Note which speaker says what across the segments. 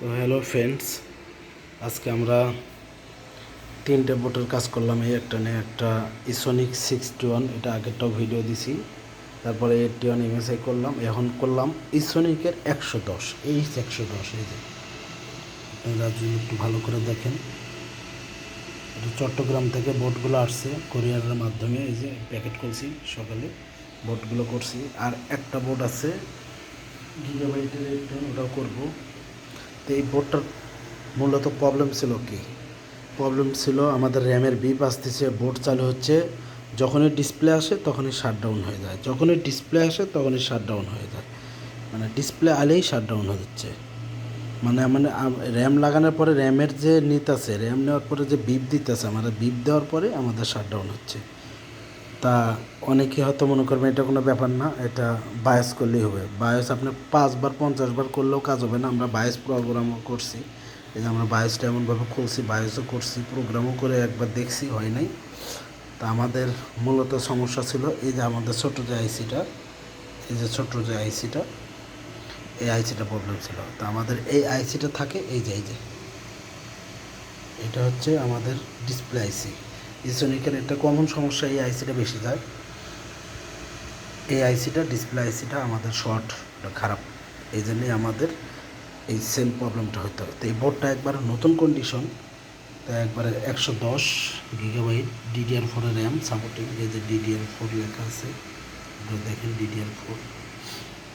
Speaker 1: তো hello friends, আজকে আমরা তিনটে বোটের কাজ করলাম। এই একটা নিয়ে একটা ইসোনিক 61, এটা আগেরটাও ভিডিও দিছি। তারপরে 81 এমএসআই করলাম, এখন করলাম ইসোনিকের 110, H110। এই যে আপনারা যদি একটু ভালো করে দেখেন, এটা চট্টগ্রাম থেকে বোটগুলো আসছে কোরিয়ারের মাধ্যমে। এই যে প্যাকেট করছি সকালে, বোটগুলো করছি। আর একটা বোট আছে গিগাবাইটের, ওটাও করবো। তো এই বোটটার মূলত প্রবলেম ছিল কি? প্রবলেম ছিল আমাদের র্যামের বিপ আসতেছে, বোট চালু হচ্ছে, যখনই ডিসপ্লে আসে তখনই শাটডাউন হয়ে যায়, যখনই ডিসপ্লে আসে তখনই শাটডাউন হয়ে যায়। মানে ডিসপ্লে আলেই শাটডাউন হয়ে যাচ্ছে। মানে মানে র্যাম লাগানোর পরে র্যামের যে নিতেছে, র্যাম নেওয়ার পরে যে বিপ দিতেছে, আমাদের বিপ দেওয়ার পরে আমাদের শাটডাউন হচ্ছে। তা অনেকে হয়তো মনে করবেন এটা কোনো ব্যাপার না, এটা বায়োস করলেই হবে। বায়োস আপনি 5 বার 50 বার করলেও কাজ হবে না। আমরা বায়োস প্রোগ্রামও করছি। এই যে আমরা বায়োসটা এমনভাবে খুলছি, বায়োসও করছি, প্রোগ্রামও করে একবার দেখছি, হয় নাই। তা আমাদের মূলত সমস্যা ছিল এই যে আমাদের ছোটো যে আইসিটা, এই যে ছোটো যে আইসিটা, এই আইসিটা প্রবলেম ছিল। তা আমাদের এই আইসিটা থাকে এই যে এটা হচ্ছে আমাদের ডিসপ্লে আইসি। ইসোনিকের একটা কমন সমস্যা, এই আইসিটা বেশি যায়। এই আইসিটা, ডিসপ্লে আইসিটা আমাদের শর্ট, খারাপ। এই জন্যই আমাদের এই সেম প্রবলেমটা হতে হবে। তো এই বোর্ডটা একবার নতুন কন্ডিশন, তো একবারে 110 GB DDR4 র্যাম সাপোর্টিং। এই যে DDR4 লেখা আছে, দেখেন DDR4।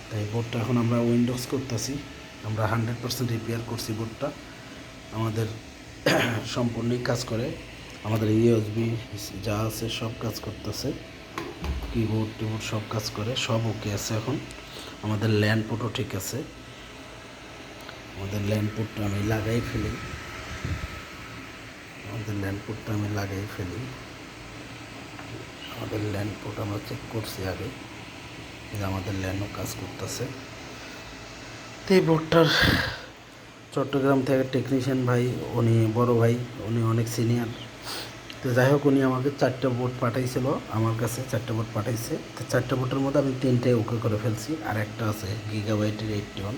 Speaker 1: তাই বোর্ডটা এখন আমরা উইন্ডোজ করতেছি, আমরা 100% রিপেয়ার করছি বোর্ডটা। আমাদের সম্পূর্ণই কাজ করে, আমাদের ইউএসবি যা আছে সব কাজ করতেছে, কিবোর্ড টিবোর্ড সব কাজ করে, সব ওকে আছে। এখন আমাদের ল্যান্ড পোর্টও ঠিক আছে। আমাদের ল্যান্ড পোর্টটা আমি লাগাই ফেলি, আমাদের ল্যান্ড পোর্টটা আমি লাগাই ফেলি। আমাদের ল্যান্ড পোর্ট আমরা চেক করছি আগে, যে আমাদের ল্যান্ডও কাজ করতেছে। তো এই বোর্ডটার চট্টগ্রাম থেকে টেকনিশিয়ান ভাই, উনি বড় ভাই, উনি অনেক সিনিয়র। তো যাই হোক, উনি আমাকে 4টা বোর্ড পাঠাইছিল, আমার কাছে 4টা বোর্ড পাঠাইছে। তো 4টা বোর্ডের মধ্যে আমি 3টাই ওকে করে ফেলছি, আর একটা আছে গিগাবাইটের 81।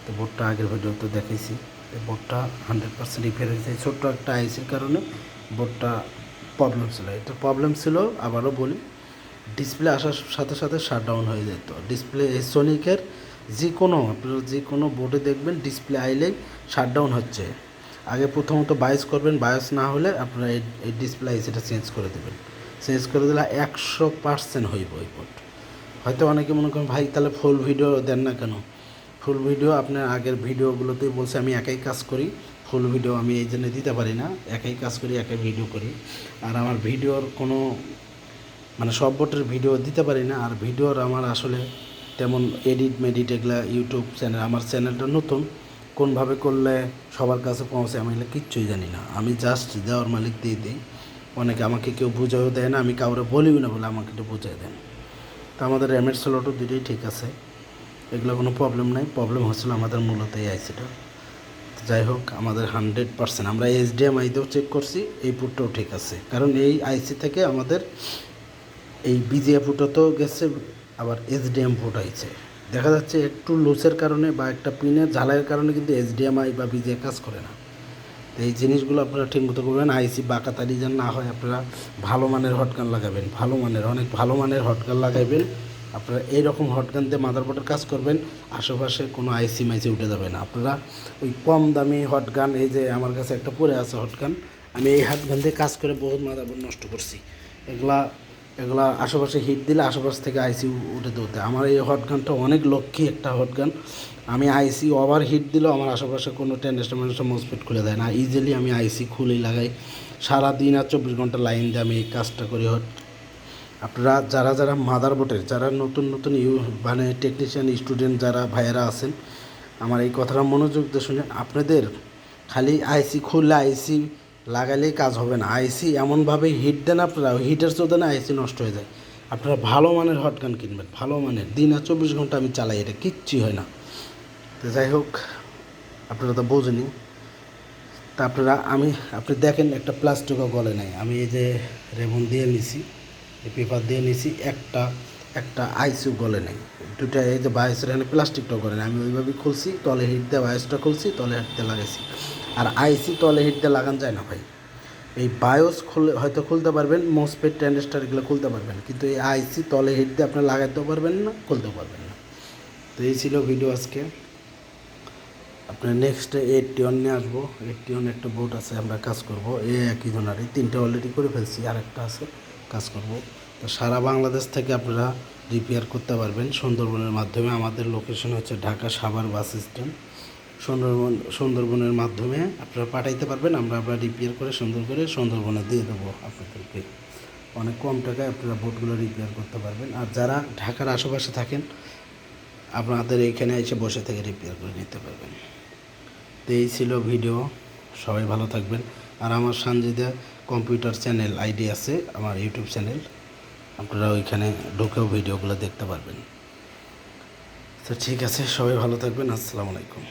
Speaker 1: তো বোর্ডটা আগের ভিডিওতে দেখাইছি। এই বোর্ডটা 100% রিপেয়ার হয়েছে। ছোট্ট একটা আইসির কারণে বোর্ডটা প্রবলেম ছিল। এটা প্রবলেম ছিল, আবারও বলি, ডিসপ্লে আসার সাথে সাথে শাটডাউন হয়ে যেত। ডিসপ্লে সোনিকের যে কোনো, আপনারা যে কোনো বোর্ডে দেখবেন ডিসপ্লে আইলেই শাটডাউন হচ্ছে। আগে প্রথমত বায়োস করবেন, বায়োস না হলে আপনারা এই ডিসপ্লে আইসিটা চেঞ্জ করে দেবেন। চেঞ্জ করে দিলে 100% হইব ওই বোর্ড। হয়তো অনেকে মনে করেন ভাই তাহলে ফুল ভিডিও দেন না কেন? ফুল ভিডিও আপনার আগের ভিডিওগুলোতেই বলছে, আমি একাই কাজ করি। ফুল ভিডিও আমি এই জন্য দিতে পারি না, একাই কাজ করি, একাই ভিডিও করি। আর আমার ভিডিওর কোনো মানে সব বোটের ভিডিও দিতে পারি না। আর ভিডিওর আমার আসলে তেমন এডিট মেডিট এগুলা, ইউটিউব চ্যানেল, আমার চ্যানেলটা নতুন, কোনভাবে করলে সবার কাছে পৌঁছে আমি এগুলো কিচ্ছুই জানি না। আমি জাস্ট দেওয়ার মালিক দিয়ে দিই। অনেকে আমাকে কেউ বুঝাও দেয় না, আমি কাউরে বলিও না বলে আমাকে একটু বুঝিয়ে দেন। তো আমাদের র্যামের স্লটও দুটোই ঠিক আছে, এগুলো কোনো প্রবলেম নাই। প্রবলেম হচ্ছিল আমাদের মূলত এই আইসিটা। যাই হোক, আমাদের 100% আমরা HDMI দিয়েও চেক করছি, এই পুটটাও ঠিক আছে। কারণ এই আইসি থেকে আমাদের এই বিজিএ ফুটাতেও গেছে, আবার HDM ফুট আইছে। দেখা যাচ্ছে একটু লুসের কারণে বা একটা পিনের ঝালাইয়ের কারণে কিন্তু HDMI বা বিজিএ কাজ করে না। তো এই জিনিসগুলো আপনারা ঠিকমতো করবেন। আইসি বাঁকাতারি যেন না হয়, আপনারা ভালো মানের হটগান লাগাবেন, ভালো মানের, অনেক ভালো মানের হটগান লাগাইবেন। আপনারা এইরকম হটগান দিয়ে মাদারবোর্ডের কাজ করবেন, আশেপাশে কোনো আইসি মাইসি উঠে যাবে না। আপনারা ওই কম দামি হটগান, এই যে আমার কাছে একটা পড়ে আছে হটগান, আমি এই হটগান দিয়ে কাজ করে বহুত মাদারবোর্ড নষ্ট করছি। এগুলা এগুলা আশেপাশে হিট দিলে আশেপাশ থেকে আইসি উঠে দৌড়তে। আমার এই হটগানটা অনেক লক্ষ্মী একটা হটগান, আমি আইসি ওভার হিট দিলেও আমার আশেপাশে কোনো টেনস্টার মসফেট খুলে দেয় না। ইজিলি আমি আইসি খুলেই লাগাই, সারাদিন আর 24 ঘন্টা লাইন দিয়ে আমি এই কাজটা করি। আপনারা যারা যারা মাদারবোর্ডের, যারা নতুন নতুন মানে টেকনিশিয়ান স্টুডেন্ট যারা ভাইয়েরা আছেন, আমার এই কথাটা মনোযোগ দিয়ে শুনে, আপনাদের খালি আইসি খুললে আইসি লাগালেই কাজ হবে না। আইসি এমনভাবে হিট দেন, আপনারা হিটের চোদনে আইসি নষ্ট হয়ে যায়। আপনারা ভালো মানের হটগান কিনবেন, ভালো মানের। দিন আর 24 ঘন্টা আমি চালাই, এটা কিচ্ছুই হয় না। তো যাই হোক, আপনারা তো বোঝেনি। তা আপনারা আপনি দেখেন একটা প্লাস্টিকও গলে নাই। আমি এই যে রেবন দিয়ে নিছি, এই পেপার দিয়ে নিছি, একটা একটা আইসিউ গলে নেই, দুটা এই যে বায়োসের এখানে প্লাস্টিকটাও গলে নেই। আমি ওইভাবেই খুলছি, তলে হিট দিয়ে বায়োসটা খুলছি, তলে হিট দিয়ে লাগাইছি। আর আইসি তলে হিট দিয়ে লাগান যায় না ভাই। এই বায়োস খুলে হয়তো খুলতে পারবেন, মোসপেট ট্রানজিস্টার এগুলো খুলতে পারবেন, কিন্তু এই আইসি তলে হিট দিয়ে আপনি লাগাইতেও পারবেন না, খুলতেও পারবেন না। তো এই ছিল ভিডিও আজকে। আপনার নেক্সট 81 নিয়ে আসবো। 81 একটা বোট আছে, আমরা কাজ করব এই একই ধরনেরই, 3টে অলরেডি করে ফেলছি, আরেকটা আছে কাজ করব। তো সারা বাংলাদেশ থেকে আপনারা রিপেয়ার করতে পারবেন সুন্দরবনের মাধ্যমে। আমাদের লোকেশন হচ্ছে ঢাকা সাভার বাস স্ট্যান্ড। সুন্দরবনের মাধ্যমে আপনারা পাঠাইতে পারবেন, আমরা রিপেয়ার করে সুন্দর করে সুন্দরবনে দিয়ে দেবো আপনাদেরকে। অনেক কম টাকায় আপনারা বোটগুলো রিপেয়ার করতে পারবেন। আর যারা ঢাকার আশেপাশে থাকেন, আপনাদের এইখানে এসে বসে থেকে রিপেয়ার করে নিতে পারবেন। তো এই ছিল ভিডিও, সবাই ভালো থাকবেন। আর আমার সানজিদা কম্পিউটার চ্যানেল আইডি আছে, আমার ইউটিউব চ্যানেল, আপনারা ওইখানে ঢুকেও ভিডিওগুলো দেখতে পারবেন। তো ঠিক আছে, সবাই ভালো থাকবেন। আসসালামু আলাইকুম।